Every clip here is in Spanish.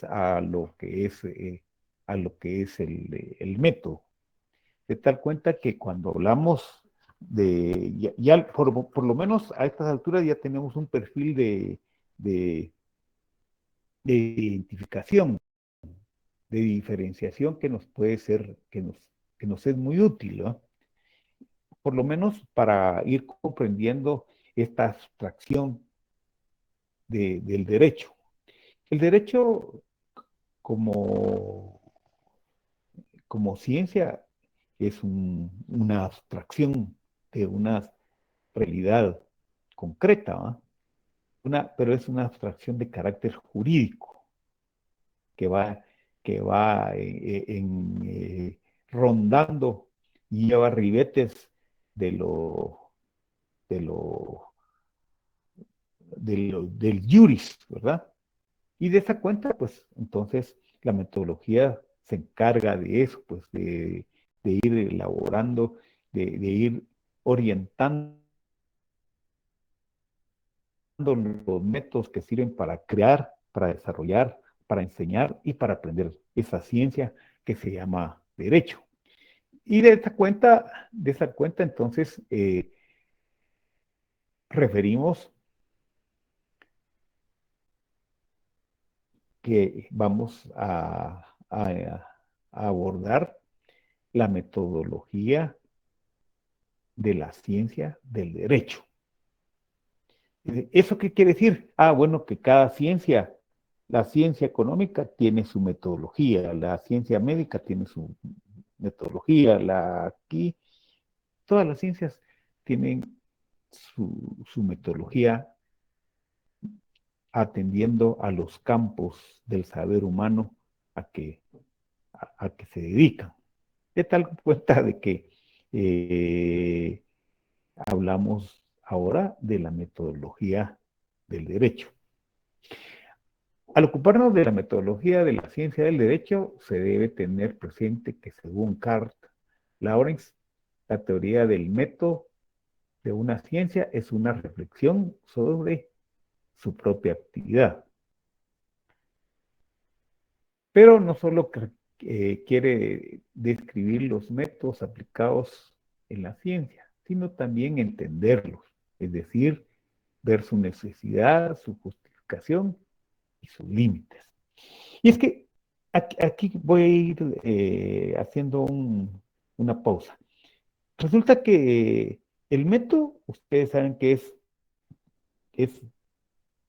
a lo que es, el método. De tal cuenta que cuando hablamos ya por lo menos a estas alturas ya tenemos un perfil de, de identificación, de diferenciación que nos puede ser, que nos es muy útil, ¿no? Por lo menos para ir comprendiendo esta abstracción del derecho. El derecho como, como ciencia es una abstracción de una realidad concreta, ¿va? Pero es una abstracción de carácter jurídico que va, rondando y lleva ribetes de lo, de lo, del juris, ¿verdad? Y de esa cuenta, pues entonces la metodología se encarga de eso, pues de ir elaborando, de ir orientando los métodos que sirven para crear, para desarrollar, para enseñar y para aprender esa ciencia que se llama derecho. Y de esa cuenta entonces referimos que vamos a abordar la metodología de la ciencia del derecho. ¿Eso qué quiere decir? Bueno, que cada ciencia, la ciencia económica tiene su metodología, la ciencia médica tiene su metodología, aquí, todas las ciencias tienen su metodología atendiendo a los campos del saber humano a que, a que se dedican. De tal cuenta de que hablamos ahora de la metodología del derecho. Al ocuparnos de la metodología de la ciencia del derecho, se debe tener presente que según Karl Lawrence, la teoría del método de una ciencia es una reflexión sobre su propia actividad. Pero no solo quiere describir los métodos aplicados en la ciencia, sino también entenderlos, es decir, ver su necesidad, su justificación y sus límites. Y es que aquí voy a ir haciendo una pausa. Resulta que el método, ustedes saben que es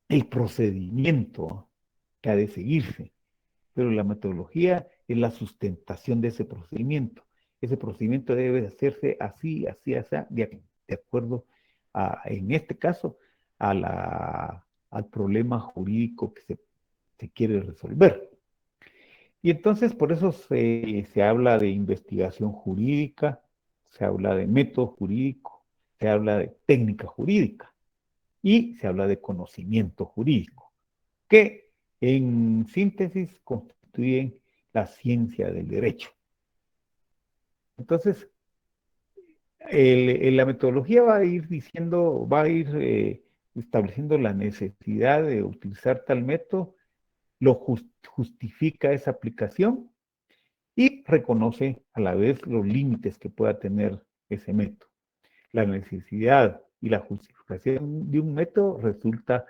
el procedimiento que ha de seguirse, pero la metodología es la sustentación de ese procedimiento. Ese procedimiento debe hacerse así, así, así, de acuerdo en este caso, al problema jurídico que se quiere resolver. Y entonces por eso se habla de investigación jurídica, se habla de método jurídico, se habla de técnica jurídica y se habla de conocimiento jurídico, que en síntesis constituyen la ciencia del derecho. Entonces, la metodología va a ir estableciendo la necesidad de utilizar tal método, lo justifica esa aplicación y reconoce a la vez los límites que pueda tener ese método. La necesidad y la justificación de un método resulta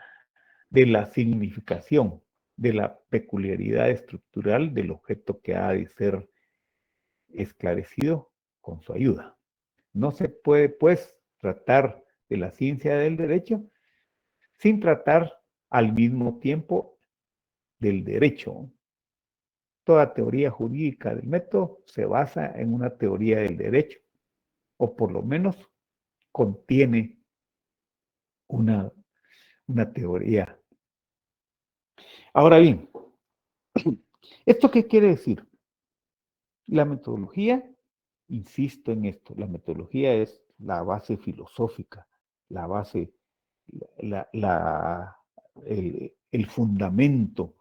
de la significación, de la peculiaridad estructural del objeto que ha de ser esclarecido con su ayuda. No se puede, pues, tratar de la ciencia del derecho sin tratar al mismo tiempo del derecho. Toda teoría jurídica del método se basa en una teoría del derecho, o por lo menos contiene una, una teoría. Ahora bien, ¿esto qué quiere decir? La metodología, insisto en esto, la metodología es la base filosófica, la base, la, la, el fundamento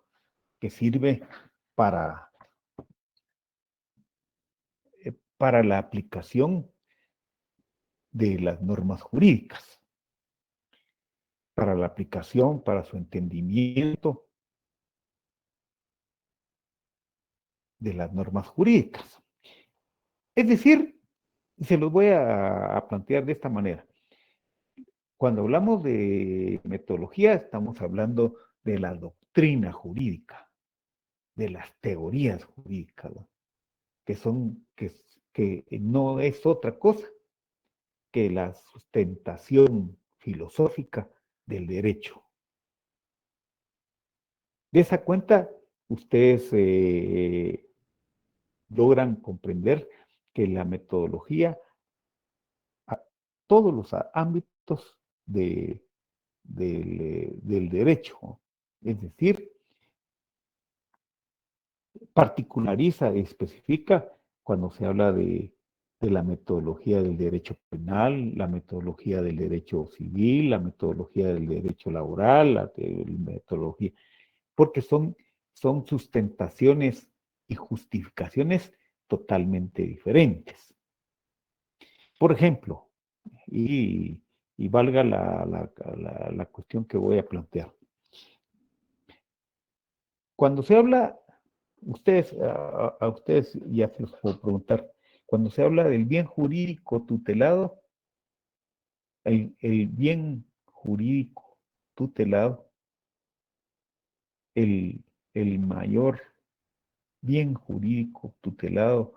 que sirve para, para la aplicación de las normas jurídicas, para la aplicación, para su entendimiento de las normas jurídicas. Es decir, se los voy a plantear de esta manera. Cuando hablamos de metodología, estamos hablando de la doctrina jurídica, de las teorías jurídicas, ¿no? Que no es otra cosa que la sustentación filosófica del derecho. De esa cuenta, ustedes logran comprender que la metodología, a todos los ámbitos del derecho, es decir, particulariza, especifica cuando se habla de la metodología del derecho penal, la metodología del derecho civil, la metodología del derecho laboral, la metodología, porque son sustentaciones y justificaciones totalmente diferentes. Por ejemplo, y valga la cuestión que voy a plantear. Cuando se habla, a ustedes ya se los puedo preguntar, cuando se habla del bien jurídico tutelado, el bien jurídico tutelado, el, el mayor bien jurídico tutelado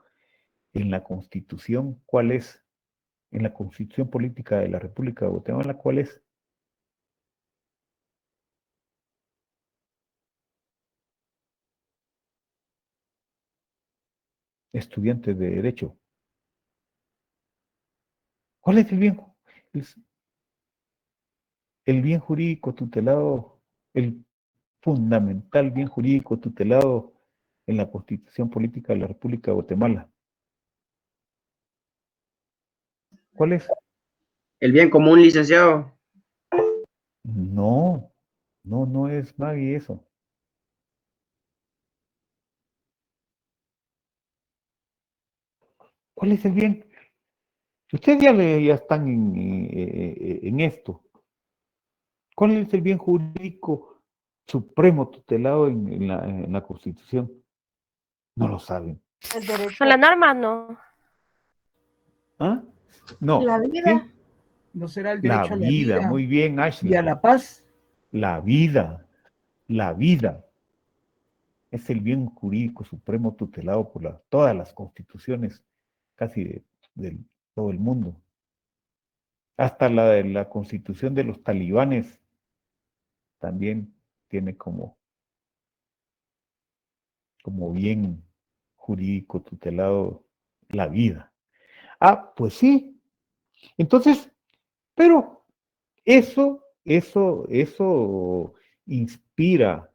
en la Constitución, ¿cuál es? En la Constitución Política de la República de Guatemala, ¿cuál es? Estudiantes de Derecho. ¿Cuál es el bien? El bien jurídico tutelado, el fundamental bien jurídico tutelado en la Constitución Política de la República de Guatemala. ¿Cuál es? El bien común, licenciado. No, no es Maggie eso. ¿Cuál es el bien? Ustedes ya están en esto. ¿Cuál es el bien jurídico supremo tutelado en la Constitución? No lo saben. El derecho Con la norma no. ¿Ah? No. la vida. ¿Sí? ¿No será el La derecho a la vida, vida muy bien, y Ashley. a la paz? La vida, la vida. Es el bien jurídico supremo tutelado por todas las constituciones casi de todo el mundo. Hasta la de la constitución de los talibanes también tiene como bien jurídico tutelado la vida. Ah, pues sí. Entonces, pero eso inspira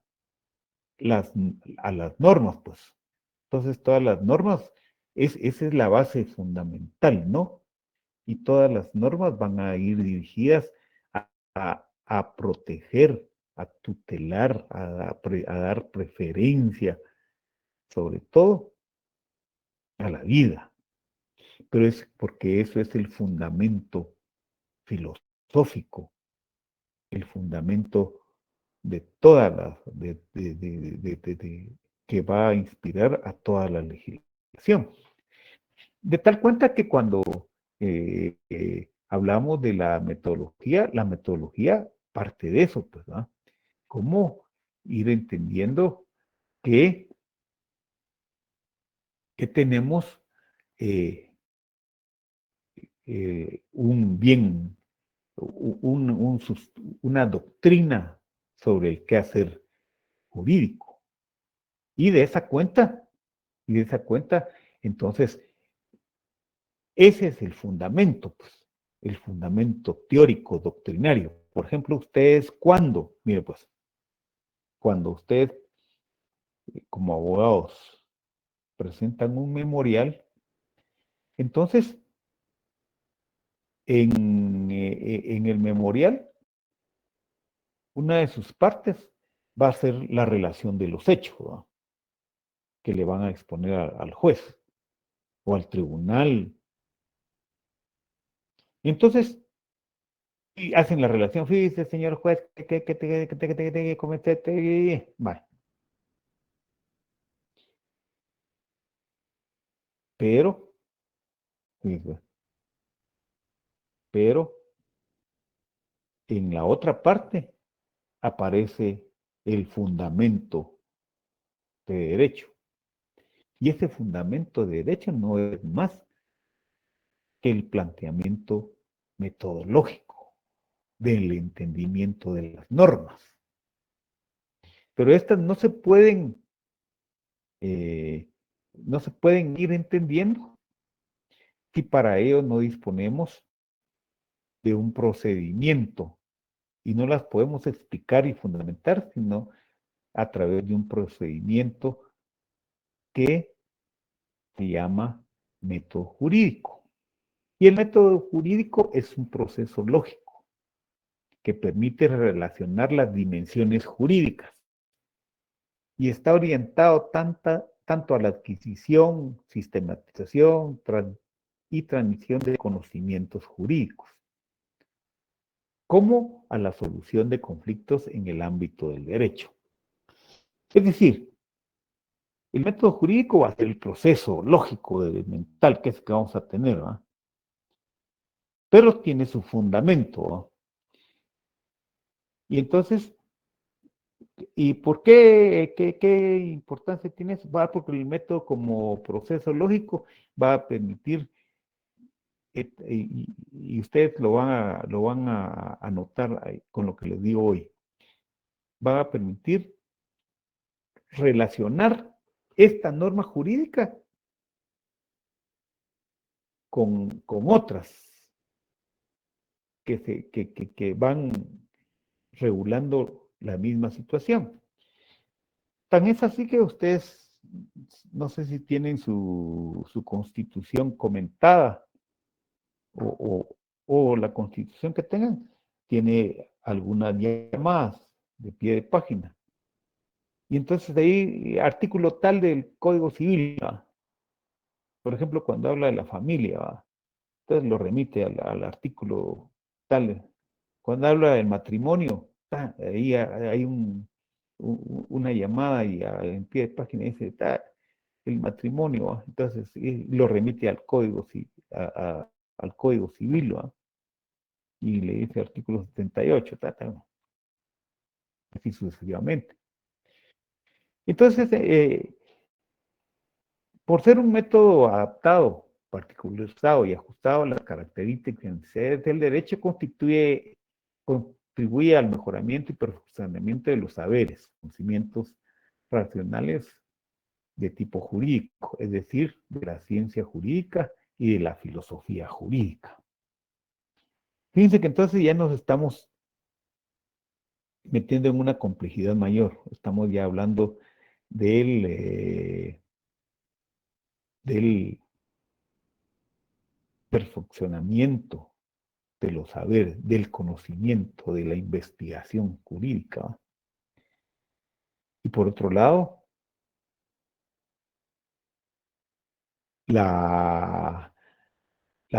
a las normas, pues. Entonces, todas las normas, esa es la base fundamental, ¿no? Y todas las normas van a ir dirigidas a proteger, a tutelar, a dar preferencia, sobre todo, a la vida. Pero es porque eso es el fundamento filosófico, el fundamento de toda que va a inspirar a toda la legislación. De tal cuenta que cuando hablamos de la metodología parte de eso, pues, ¿verdad? Cómo ir entendiendo que tenemos un bien, una doctrina sobre el quehacer jurídico. Y de esa cuenta, entonces, ese es el fundamento, pues, el fundamento teórico, doctrinario. Por ejemplo, ustedes mire pues, cuando ustedes como abogados presentan un memorial, entonces en el memorial, una de sus partes va a ser la relación de los hechos, ¿no? Que le van a exponer al juez o al tribunal. Entonces, y hacen la relación, fíjese, señor juez, vale. Pero en la otra parte aparece el fundamento de derecho. Y ese fundamento de derecho no es más que el planteamiento metodológico del entendimiento de las normas. Pero estas no se pueden ir entendiendo si para ello no disponemos de un procedimiento y no las podemos explicar y fundamentar, sino a través de un procedimiento que se llama método jurídico. Y el método jurídico es un proceso lógico que permite relacionar las dimensiones jurídicas y está orientado tanto a la adquisición, sistematización y transmisión de conocimientos jurídicos, como a la solución de conflictos en el ámbito del derecho. Es decir, el método jurídico va a ser el proceso lógico mental que es que vamos a tener, ¿verdad? Pero tiene su fundamento, ¿verdad? Y entonces, ¿y por qué? ¿Qué importancia tiene eso? Porque el método como proceso lógico va a permitir, y ustedes lo van a notar con lo que les digo hoy, va a permitir relacionar esta norma jurídica con otras que van regulando la misma situación. Tan es así que ustedes, no sé si tienen su constitución comentada o la constitución que tengan, tiene algunas llamadas de pie de página. Y entonces ahí, artículo tal del Código Civil, ¿va? Por ejemplo, cuando habla de la familia, ¿va? Entonces lo remite al artículo tal. Cuando habla del matrimonio, ahí hay una llamada y en pie de página dice, está el matrimonio, ¿va? Entonces lo remite al código, al código civil, ¿va? Y le dice artículo 78, así sucesivamente. Entonces, por ser un método adaptado, particularizado y ajustado a las características del derecho, contribuye al mejoramiento y perfeccionamiento de los saberes, conocimientos racionales de tipo jurídico, es decir, de la ciencia jurídica y de la filosofía jurídica. Fíjense que entonces ya nos estamos metiendo en una complejidad mayor. Estamos ya hablando del perfeccionamiento de los saberes, del conocimiento, de la investigación jurídica. Y por otro lado, la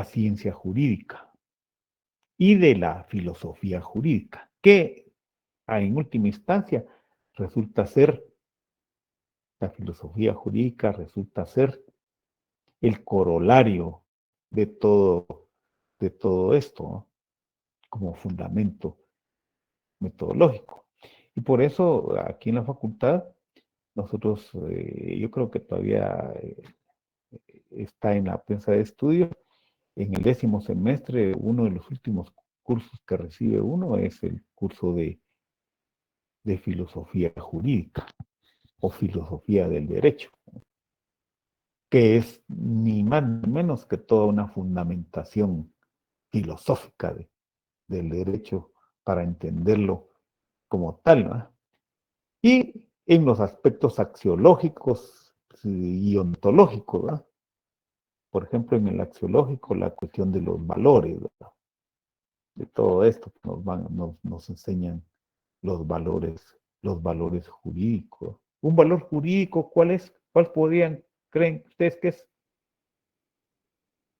ciencia jurídica y de la filosofía jurídica, que en última instancia la filosofía jurídica resulta ser el corolario de todo esto, ¿no? Como fundamento metodológico. Y por eso aquí en la facultad, nosotros, yo creo que todavía está en la prensa de estudio, en el 10º semestre, uno de los últimos cursos que recibe uno es el curso de filosofía jurídica o filosofía del derecho, que es ni más ni menos que toda una fundamentación filosófica del derecho para entenderlo como tal, ¿no? Y en los aspectos axiológicos y ontológicos, ¿no? Por ejemplo, en el axiológico, la cuestión de los valores, ¿verdad? De todo esto que nos enseñan los valores jurídicos. Un valor jurídico, ¿cuál es? ¿Cuál creen ustedes que es?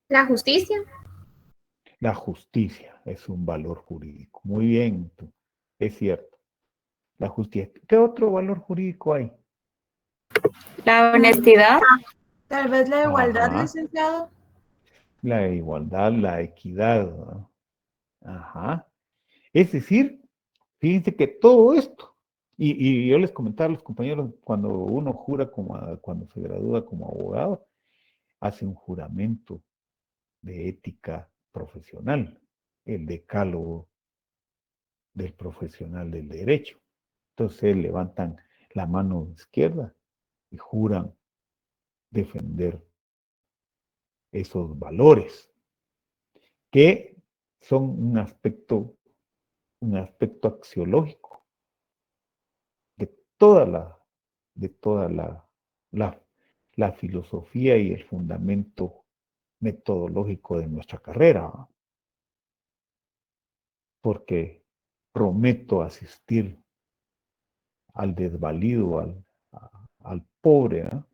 La justicia. La justicia es un valor jurídico. Muy bien, es cierto. La justicia. ¿Qué otro valor jurídico hay? La honestidad. Tal vez la igualdad, Ajá. licenciado. La igualdad, la equidad, ¿no? Ajá. Es decir, fíjense que todo esto, y yo les comentaba a los compañeros, cuando uno jura cuando se gradúa como abogado, hace un juramento de ética profesional, el decálogo del profesional del derecho. Entonces levantan la mano izquierda y juran defender esos valores, que son un aspecto axiológico de toda de toda la, la filosofía y el fundamento metodológico de nuestra carrera, ¿no? Porque prometo asistir al desvalido, al pobre, ¿no?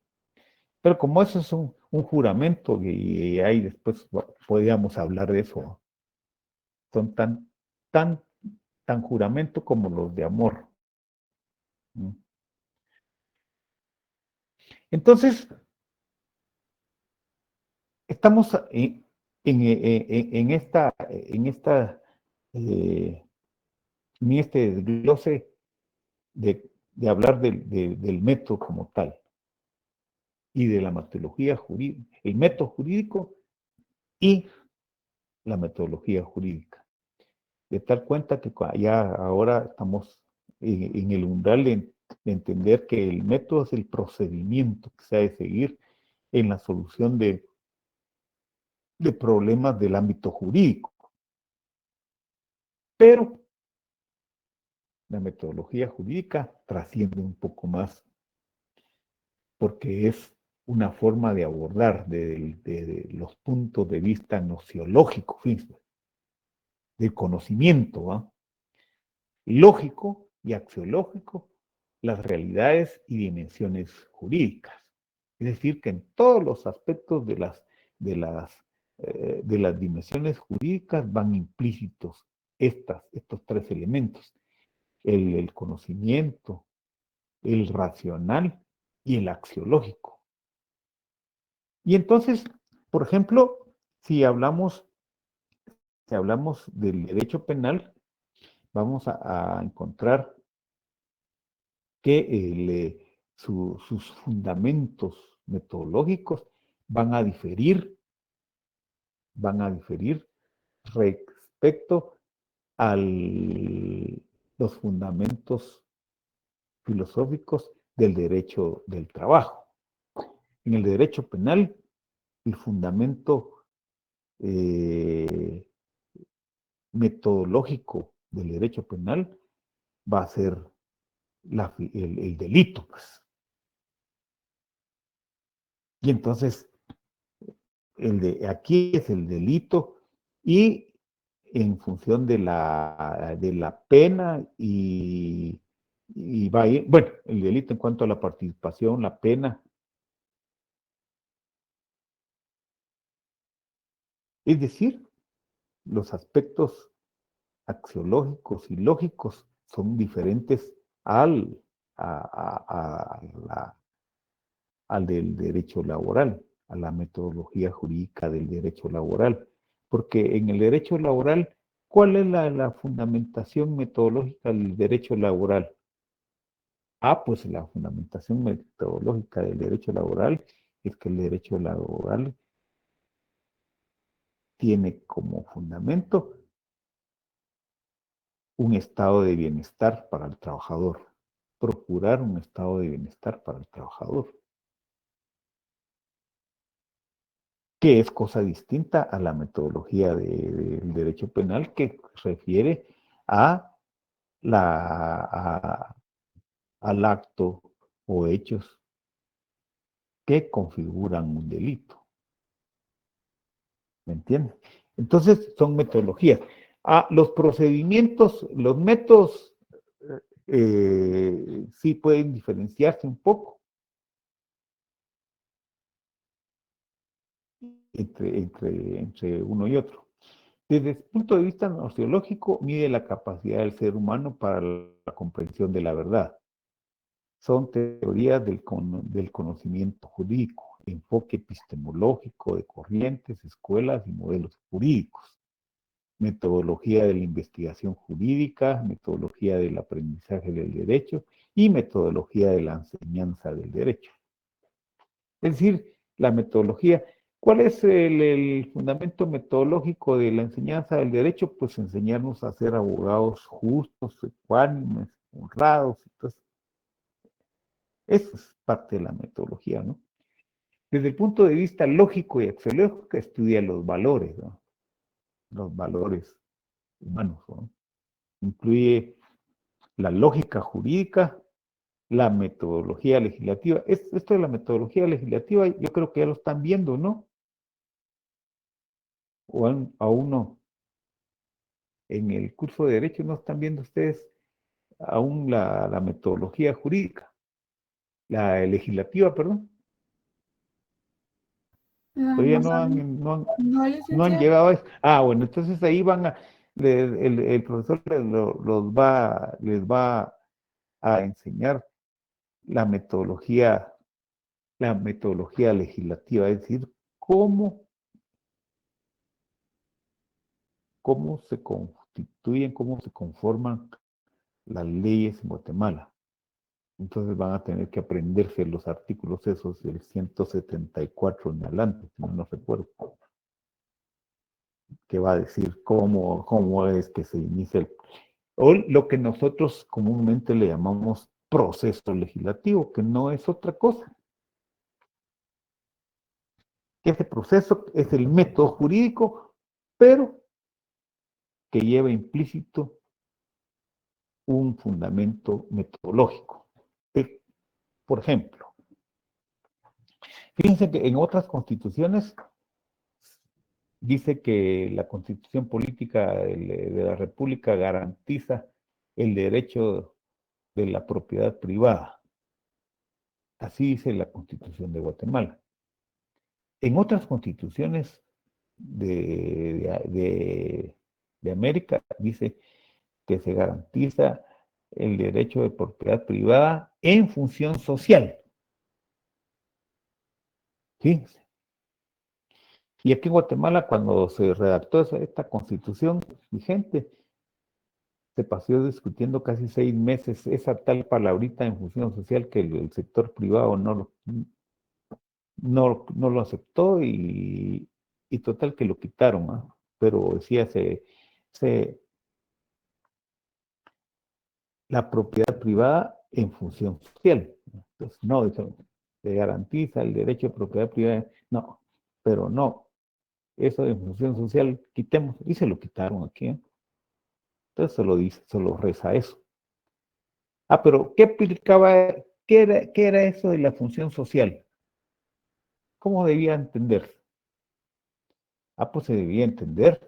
Pero como eso es un juramento, y ahí después podríamos hablar de eso, ¿no? Son tan, tan juramento como los de amor, ¿no? Entonces, estamos eh, en este desglose de hablar del método como tal y de la metodología jurídica, el método jurídico y la metodología jurídica. De tal cuenta que ya ahora estamos en el umbral de entender que el método es el procedimiento que se ha de seguir en la solución de problemas del ámbito jurídico. Pero la metodología jurídica trasciende un poco más porque es una forma de abordar de los puntos de vista nociológicos, del conocimiento, ¿va? Lógico y axiológico, las realidades y dimensiones jurídicas. Es decir, que en todos los aspectos de las, de las dimensiones jurídicas van implícitos estos tres elementos: el conocimiento, el racional y el axiológico. Y entonces, por ejemplo, si hablamos, si hablamos del derecho penal, vamos a encontrar que sus fundamentos metodológicos van a diferir respecto a los fundamentos filosóficos del derecho del trabajo. En el derecho penal, el fundamento metodológico del derecho penal va a ser el delito, pues. Y entonces, aquí es el delito, y en función de la pena y va a ir, bueno, el delito en cuanto a la participación, la pena, es decir, los aspectos axiológicos y lógicos son diferentes al, a al del derecho laboral, a la metodología jurídica del derecho laboral. Porque en el derecho laboral, ¿cuál es la fundamentación metodológica del derecho laboral? Ah, pues la fundamentación metodológica del derecho laboral es que el derecho laboral tiene como fundamento un estado de bienestar para el trabajador, procurar un estado de bienestar para el trabajador, que es cosa distinta a la metodología del derecho penal, que refiere a al acto o hechos que configuran un delito. ¿Me entiendes? Entonces, son metodologías. Los procedimientos, los métodos, sí pueden diferenciarse un poco entre uno y otro. Desde el punto de vista nociológico, mide la capacidad del ser humano para la comprensión de la verdad. Son teorías del conocimiento jurídico. enfoque epistemológico de corrientes, escuelas y modelos jurídicos, metodología de la investigación jurídica, metodología del aprendizaje del derecho y metodología de la enseñanza del derecho. Es decir, la metodología. ¿Cuál es el fundamento metodológico de la enseñanza del derecho? Pues enseñarnos a ser abogados justos, ecuánimes, honrados. Entonces, eso es parte de la metodología, ¿no? Desde el punto de vista lógico y axiológico, estudia los valores, ¿no? Los valores humanos, ¿no? Incluye la lógica jurídica, la metodología legislativa. Esto de la metodología legislativa, yo creo que ya lo están viendo, ¿no? O aún no. En el curso de Derecho no están viendo ustedes aún la metodología jurídica, la legislativa, perdón. Todavía no han llegado a eso. Ah, bueno, entonces ahí van el profesor les va a enseñar la metodología legislativa, es decir, cómo se constituyen, cómo se conforman las leyes en Guatemala. Entonces van a tener que aprenderse los artículos esos del 174 en adelante, si no recuerdo, que va a decir cómo es que se inicia o lo que nosotros comúnmente le llamamos proceso legislativo, que no es otra cosa. Ese proceso es el método jurídico, pero que lleva implícito un fundamento metodológico. Por ejemplo, fíjense que en otras constituciones dice que la Constitución Política de la República garantiza el derecho de la propiedad privada. Así dice la Constitución de Guatemala. En otras constituciones de América dice que se garantiza el derecho de propiedad privada en función social. ¿Sí? Y aquí en Guatemala, cuando se redactó esta constitución vigente, se pasó discutiendo casi 6 meses esa tal palabrita en función social que el sector privado no lo aceptó y total que lo quitaron, ¿no? Pero decía la propiedad privada en función social. Entonces, no, eso se garantiza el derecho de propiedad privada, no, pero no, eso de función social, quitemos, y se lo quitaron aquí, ¿eh? Entonces se lo reza eso. Ah, pero ¿qué aplicaba? ¿Qué era eso de la función social? ¿Cómo debía entenderse? Ah, pues se debía entender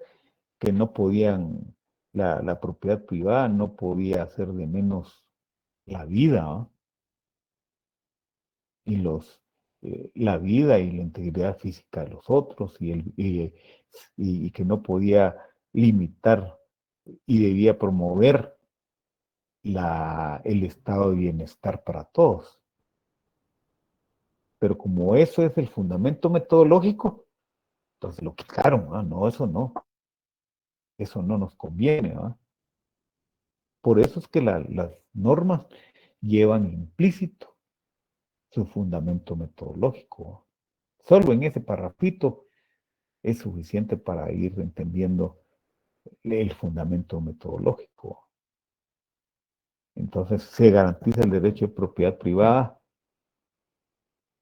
que no podían, la propiedad privada no podía hacer de menos la vida, ¿no? Y la vida y la integridad física de los otros, y que no podía limitar y debía promover el estado de bienestar para todos. Pero como eso es el fundamento metodológico, entonces lo quitaron, ¿no? No, eso no nos conviene, ¿no? Por eso es que las normas llevan implícito su fundamento metodológico. Solo en ese parrafito es suficiente para ir entendiendo el fundamento metodológico. Entonces se garantiza el derecho de propiedad privada.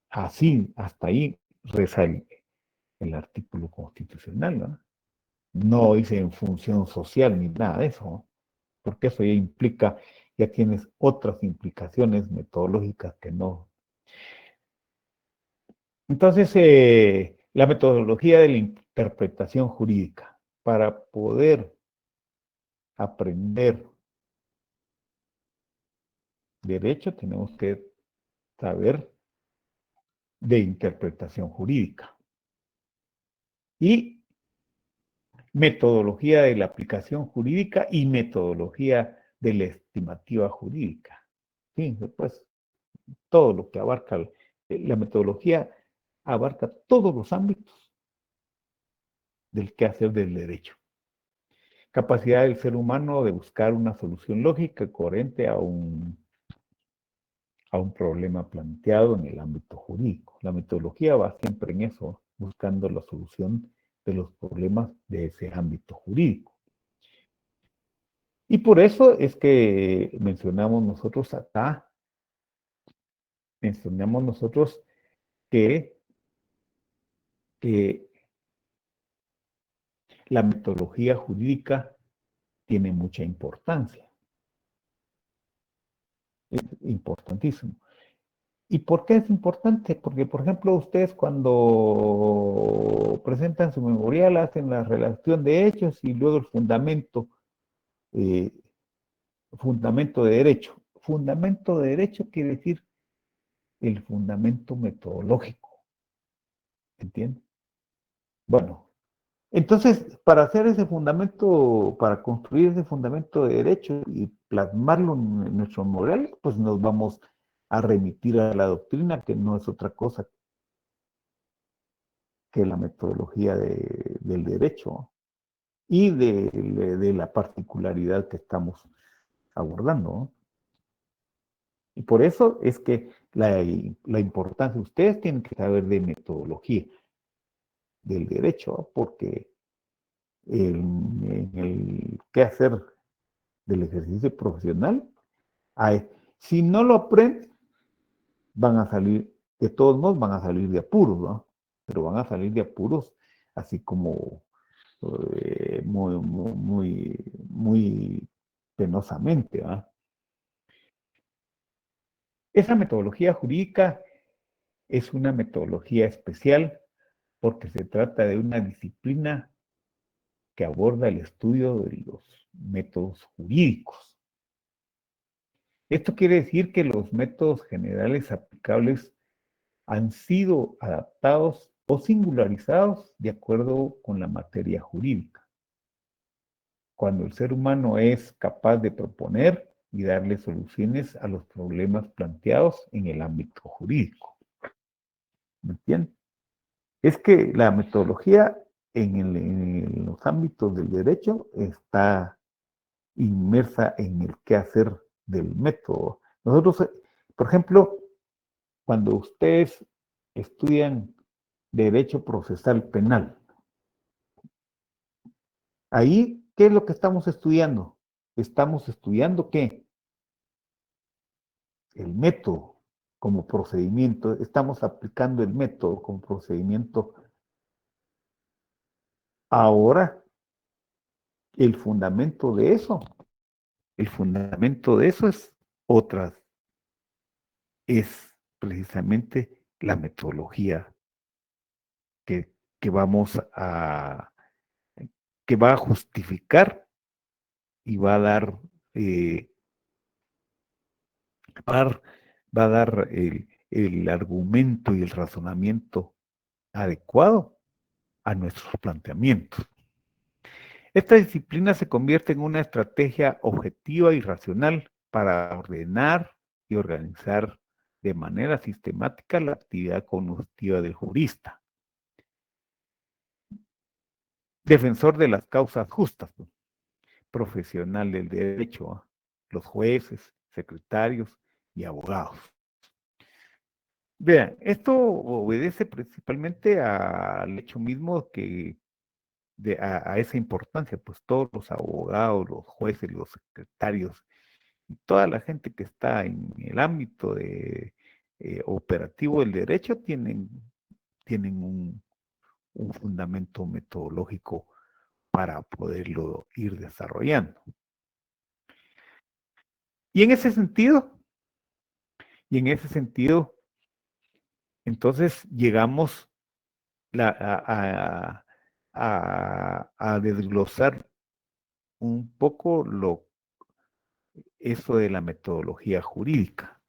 Así, hasta ahí reza el artículo constitucional, ¿no? No dice en función social ni nada de eso, ¿no? Porque eso ya tienes otras implicaciones metodológicas que no. Entonces, la metodología de la interpretación jurídica, para poder aprender derecho, tenemos que saber de interpretación jurídica. Y metodología de la aplicación jurídica y metodología de la estimativa jurídica. Sí, pues todo lo que abarca la metodología abarca todos los ámbitos del quehacer del derecho. Capacidad del ser humano de buscar una solución lógica coherente a un problema planteado en el ámbito jurídico. La metodología va siempre en eso, buscando la solución de los problemas de ese ámbito jurídico. Y por eso es que mencionamos nosotros que la metodología jurídica tiene mucha importancia. Es importantísimo. ¿Y por qué es importante? Porque, por ejemplo, ustedes cuando presentan su memorial hacen la relación de hechos y luego el fundamento de derecho. Fundamento de derecho quiere decir el fundamento metodológico. ¿Entiendes? Bueno, entonces, para hacer ese fundamento, para construir ese fundamento de derecho y plasmarlo en nuestro memorial, pues nos vamos a remitir a la doctrina, que no es otra cosa que la metodología del derecho y de la particularidad que estamos abordando, ¿no? Y por eso es que la importancia, ustedes tienen que saber de metodología del derecho, ¿no? Porque en el quehacer del ejercicio profesional, si no lo aprenden, van a salir, de todos modos van a salir de apuros, ¿no? Pero van a salir de apuros así como muy penosamente, ¿no? Esa metodología jurídica es una metodología especial porque se trata de una disciplina que aborda el estudio de los métodos jurídicos. Esto quiere decir que los métodos generales aplicables han sido adaptados o singularizados de acuerdo con la materia jurídica. Cuando el ser humano es capaz de proponer y darle soluciones a los problemas planteados en el ámbito jurídico. ¿Me entiendes? Es que la metodología en los ámbitos del derecho está inmersa en el quehacer del método. Nosotros, por ejemplo, cuando ustedes estudian derecho procesal penal, ahí, ¿qué es lo que estamos estudiando? Estamos estudiando ¿qué? El método como procedimiento, estamos aplicando el método como procedimiento. Ahora, el fundamento de eso es precisamente la metodología que, que vamos a, que va a justificar y va a dar, va a dar el argumento y el razonamiento adecuado a nuestros planteamientos. Esta disciplina se convierte en una estrategia objetiva y racional para ordenar y organizar de manera sistemática la actividad cognitiva del jurista. Defensor de las causas justas, ¿no? Profesional del derecho, ¿no? Los jueces, secretarios y abogados. Vean, esto obedece principalmente al hecho mismo que a esa importancia, pues todos los abogados, los jueces, los secretarios, y toda la gente que está en el ámbito de, operativo del derecho tienen un fundamento metodológico para poderlo ir desarrollando. Y en ese sentido, entonces llegamos a desglosar un poco eso de la metodología jurídica.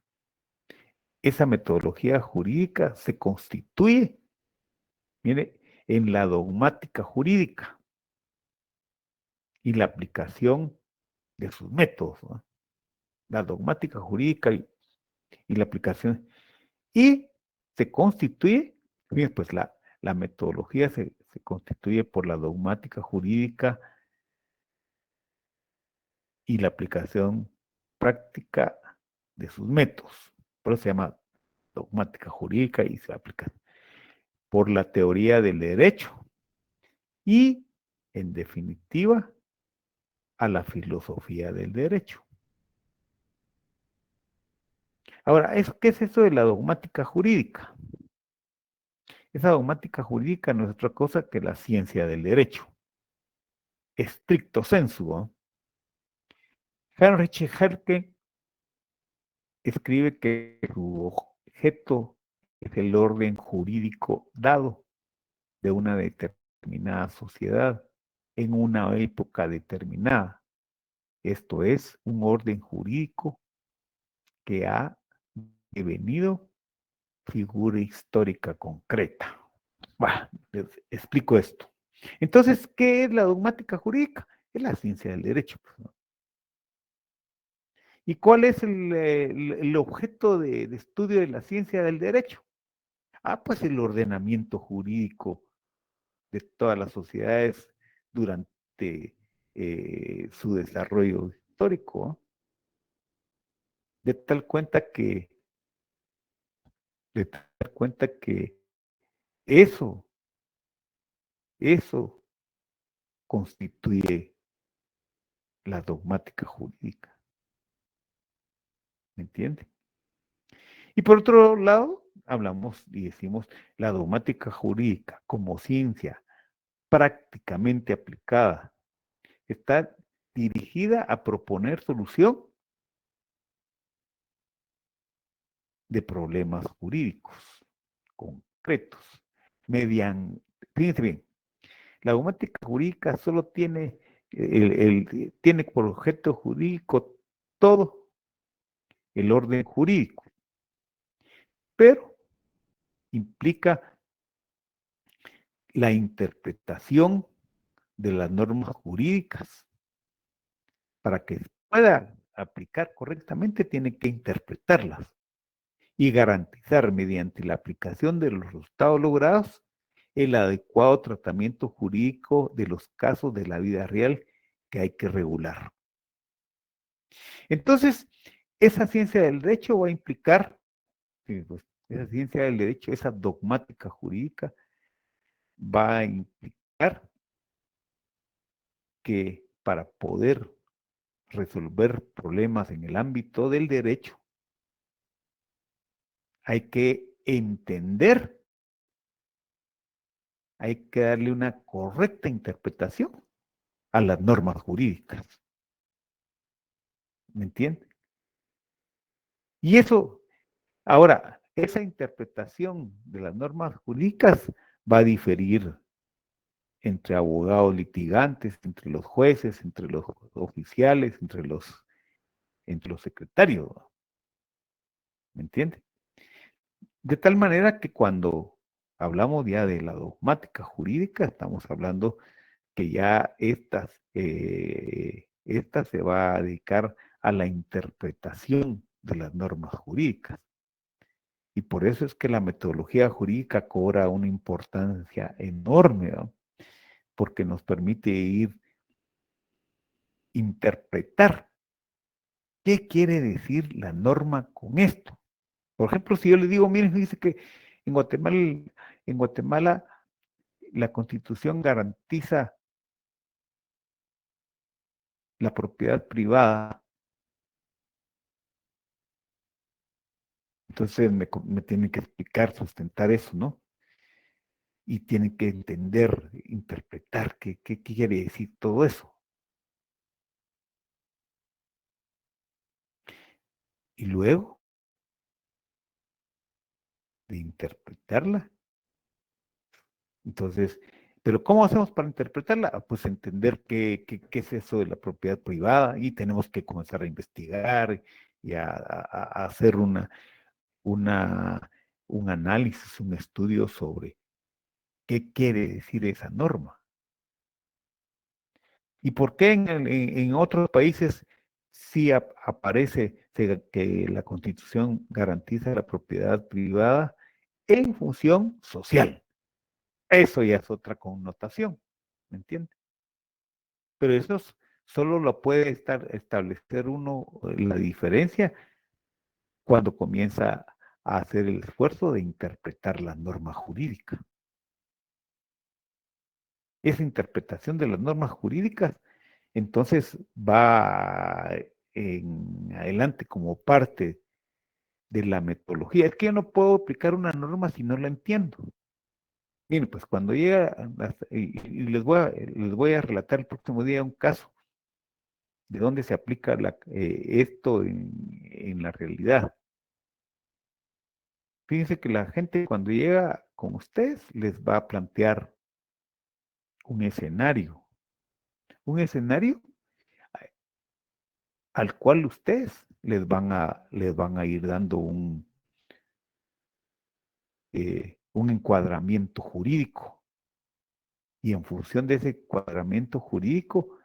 Esa metodología jurídica se constituye, mire, en la dogmática jurídica y la aplicación de sus métodos, ¿no? La dogmática jurídica y la aplicación. Y se constituye Bien, pues la metodología se constituye por la dogmática jurídica y la aplicación práctica de sus métodos. Por eso se llama dogmática jurídica y se aplica por la teoría del derecho y, en definitiva, a la filosofía del derecho. Ahora, ¿qué es eso de la dogmática jurídica? Esa dogmática jurídica no es otra cosa que la ciencia del derecho, estricto sensu, ¿no? Heinrich Herke escribe que su objeto es el orden jurídico dado de una determinada sociedad en una época determinada. Esto es un orden jurídico que ha devenido figura histórica concreta. Bueno, les explico esto. Entonces, ¿qué es la dogmática jurídica? Es la ciencia del derecho, pues, ¿no? ¿Y cuál es el objeto de estudio de la ciencia del derecho? Ah, pues el ordenamiento jurídico de todas las sociedades durante su desarrollo histórico, ¿no? De tal cuenta que, de tal cuenta que eso, eso constituye la dogmática jurídica, ¿me entiende? Y por otro lado, hablamos y decimos la dogmática jurídica como ciencia prácticamente aplicada está dirigida a proponer solución de problemas jurídicos concretos. Fíjense bien, la dogmática jurídica solo tiene por objeto jurídico todo el orden jurídico, pero implica la interpretación de las normas jurídicas. Para que pueda aplicar correctamente, tiene que interpretarlas y garantizar mediante la aplicación de los resultados logrados el adecuado tratamiento jurídico de los casos de la vida real que hay que regular. Entonces, esa ciencia del derecho va a implicar, pues, esa ciencia del derecho, esa dogmática jurídica, va a implicar que para poder resolver problemas en el ámbito del derecho, hay que entender, hay que darle una correcta interpretación a las normas jurídicas. ¿Me entiende? Y eso, ahora, esa interpretación de las normas jurídicas va a diferir entre abogados litigantes, entre los jueces, entre los oficiales, entre los secretarios. ¿Me entiende? De tal manera que cuando hablamos ya de la dogmática jurídica, estamos hablando que ya esta se va a dedicar a la interpretación de las normas jurídicas. Y por eso es que la metodología jurídica cobra una importancia enorme, ¿no? Porque nos permite interpretar qué quiere decir la norma con esto. Por ejemplo, si yo le digo, miren, dice que en Guatemala la Constitución garantiza la propiedad privada. Entonces me tienen que explicar, sustentar eso, ¿no? Y tienen que entender, interpretar qué quiere decir todo eso. Y luego de interpretarla, entonces, pero ¿cómo hacemos para interpretarla? Pues entender qué es eso de la propiedad privada y tenemos que comenzar a investigar y a hacer un análisis, un estudio sobre qué quiere decir esa norma. ¿Y por qué en otros países sí aparece que la Constitución garantiza la propiedad privada en función social. Eso ya es otra connotación, ¿me entiende? Pero eso solo lo puede establecer uno, la diferencia, cuando comienza a hacer el esfuerzo de interpretar la norma jurídica. Esa interpretación de las normas jurídicas, entonces va en adelante como parte de la metodología. Es que yo no puedo aplicar una norma si no la entiendo. Miren, pues cuando llega, y les voy a relatar el próximo día un caso de dónde se aplica esto en la realidad. Fíjense que la gente cuando llega con ustedes les va a plantear un escenario al cual ustedes les van a ir dando un encuadramiento jurídico. Y en función de ese encuadramiento jurídico,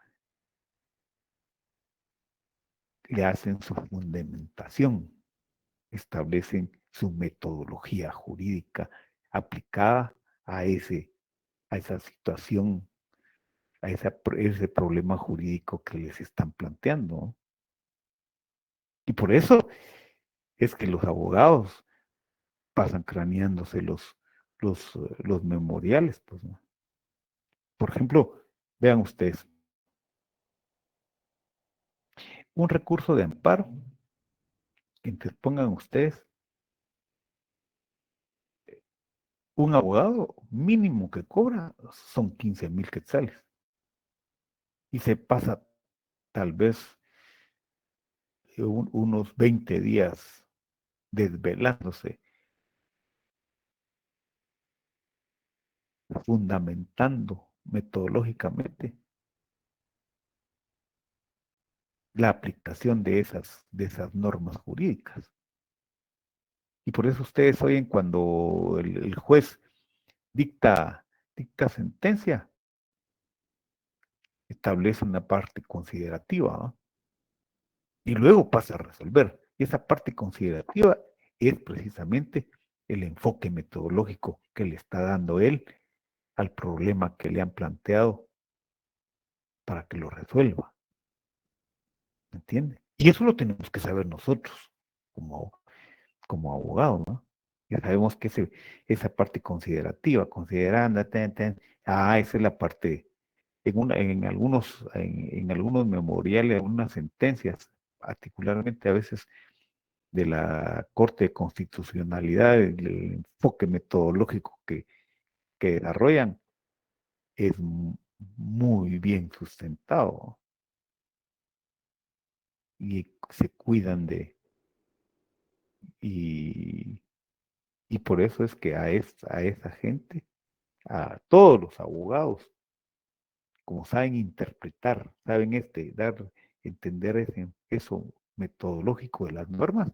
le hacen su fundamentación, establecen su metodología jurídica aplicada a esa situación, ese problema jurídico que les están planteando, ¿no? Y por eso es que los abogados pasan craneándose los memoriales, pues, ¿no? Por ejemplo, vean ustedes, un recurso de amparo que interpongan ustedes, un abogado mínimo que cobra son 15,000 quetzales. Y se pasa tal vez unos 20 días desvelándose, fundamentando metodológicamente la aplicación de esas normas jurídicas. Y por eso ustedes oyen cuando el juez dicta sentencia, establece una parte considerativa, ¿no? Y luego pasa a resolver. Y esa parte considerativa es precisamente el enfoque metodológico que le está dando él al problema que le han planteado para que lo resuelva. ¿Me entiende? Y eso lo tenemos que saber nosotros como abogados, ¿no? Ya sabemos que esa parte considerativa, considerando, esa es la parte, en algunos memoriales, algunas sentencias, particularmente a veces de la Corte de Constitucionalidad, el enfoque metodológico que desarrollan es muy bien sustentado y se cuidan y, y por eso es que a esa gente, a todos los abogados, como saben interpretar, saben entender eso metodológico de las normas,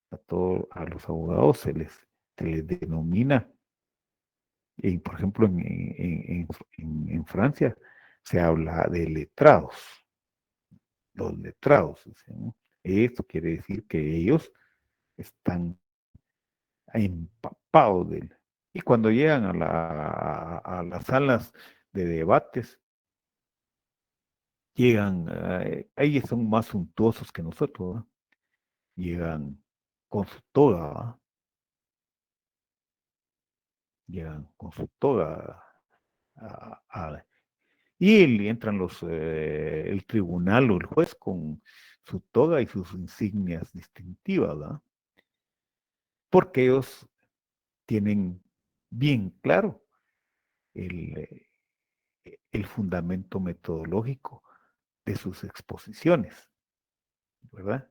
a los abogados se les denomina, por ejemplo, en Francia se habla de letrados, los letrados, ¿no? Esto quiere decir que ellos están empapados de él. Y cuando llegan a las salas de debates, llegan, ellos son más suntuosos que nosotros, ¿no? Llegan con su toga, ¿va? Llegan con su toga y entran el tribunal o el juez con su toga y sus insignias distintivas, ¿verdad? Porque ellos tienen bien claro el, el fundamento metodológico de sus exposiciones, ¿verdad?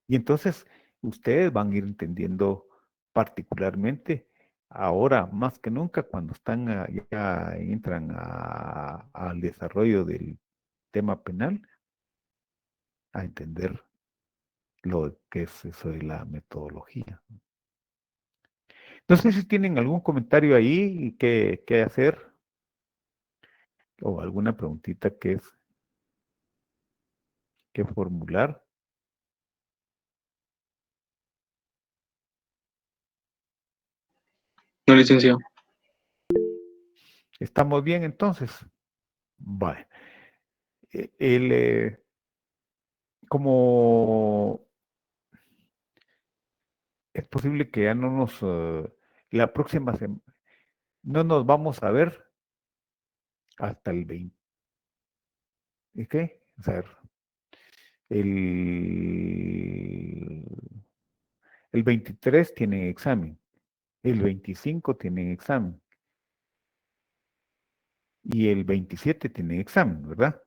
Y entonces ustedes van a ir entendiendo particularmente ahora más que nunca cuando ya entran al desarrollo del tema penal, a entender lo que es eso de la metodología. No sé si tienen algún comentario ahí que hacer o alguna preguntita que formular. No, licenciado. ¿Estamos bien entonces? Vale. Como es posible que ya no la próxima semana, no nos vamos a ver hasta el 20. ¿Y qué? A ver, el, el 23 tienen examen, el 25 tienen examen y el 27 tienen examen, ¿verdad?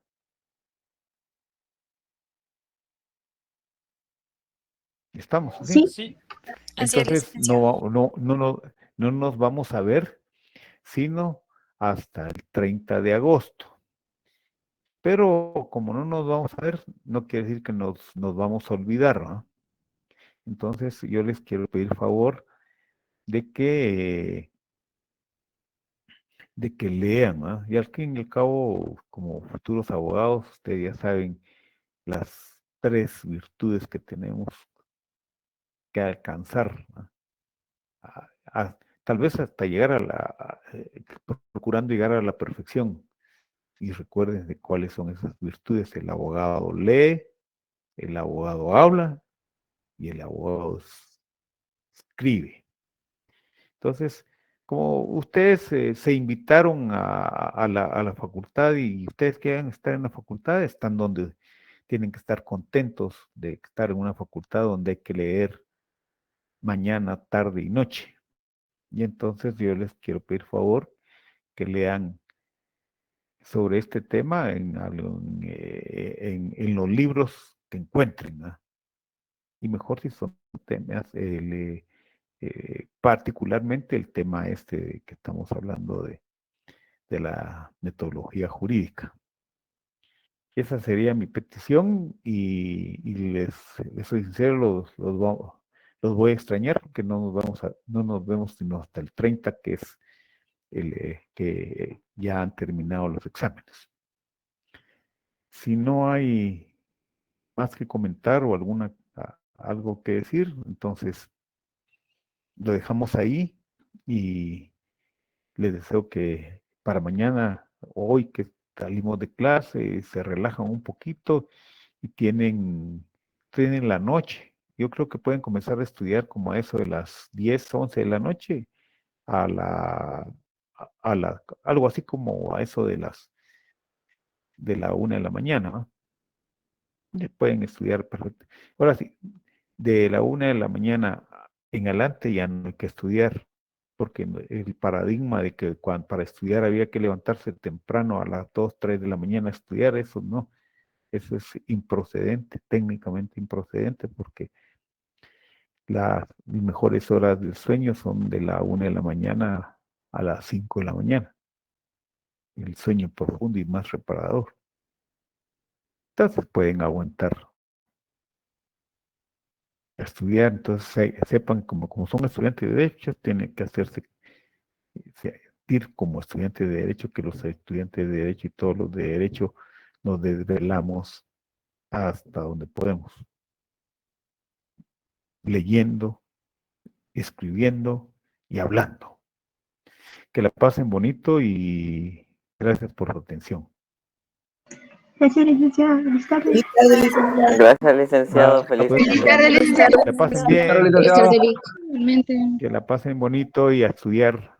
Estamos, ¿sí? Sí, Entonces no nos vamos a ver sino hasta el 30 de agosto. Pero como no nos vamos a ver, no quiere decir que nos vamos a olvidar, ¿no? Entonces yo les quiero pedir favor de que lean, ¿no? Y al fin y al cabo, como futuros abogados, ustedes ya saben las 3 virtudes que tenemos que alcanzar, ¿no? Tal vez hasta llegar procurando llegar a la perfección. Y recuerden de cuáles son esas virtudes. El abogado lee, el abogado habla y el abogado escribe. Entonces, como ustedes se invitaron a la facultad y ustedes quieren estar en la facultad, están donde tienen que estar contentos de estar en una facultad donde hay que leer mañana, tarde y noche. Y entonces yo les quiero pedir favor que lean sobre este tema en los libros que encuentren, ¿no? Y mejor si son temas, particularmente el tema este que estamos hablando de la metodología jurídica. Esa sería mi petición y les soy sincero, los voy a extrañar porque no nos vemos sino hasta el 30, que es que ya han terminado los exámenes. Si no hay más que comentar o algo que decir, entonces lo dejamos ahí y les deseo que para mañana, hoy que salimos de clase, se relajan un poquito y tienen la noche. Yo creo que pueden comenzar a estudiar como a eso de las 10, 11 de la noche, a algo así como a eso de la 1 de la mañana, ¿no? Pueden estudiar perfecto. Ahora sí, de la 1 de la mañana en adelante ya no hay que estudiar, porque el paradigma de que para estudiar había que levantarse temprano a las 2, 3 de la mañana a estudiar, eso no, eso es improcedente, técnicamente improcedente, porque las mejores horas del sueño son de la 1 de la mañana a las 5 de la mañana, el sueño profundo y más reparador. Entonces pueden aguantar estudiar, entonces sepan como son estudiantes de derecho, tienen que sentir como estudiantes de derecho, que los estudiantes de derecho y todos los de derecho nos desvelamos hasta donde podemos, leyendo, escribiendo y hablando. Que la pasen bonito y gracias por su atención. Gracias, licenciado. Buenas tardes. Gracias, licenciado. Feliz Pues, tarde. Feliz tarde, licenciado. que la pasen bien, Licenciado. que la pasen bonito y a estudiar.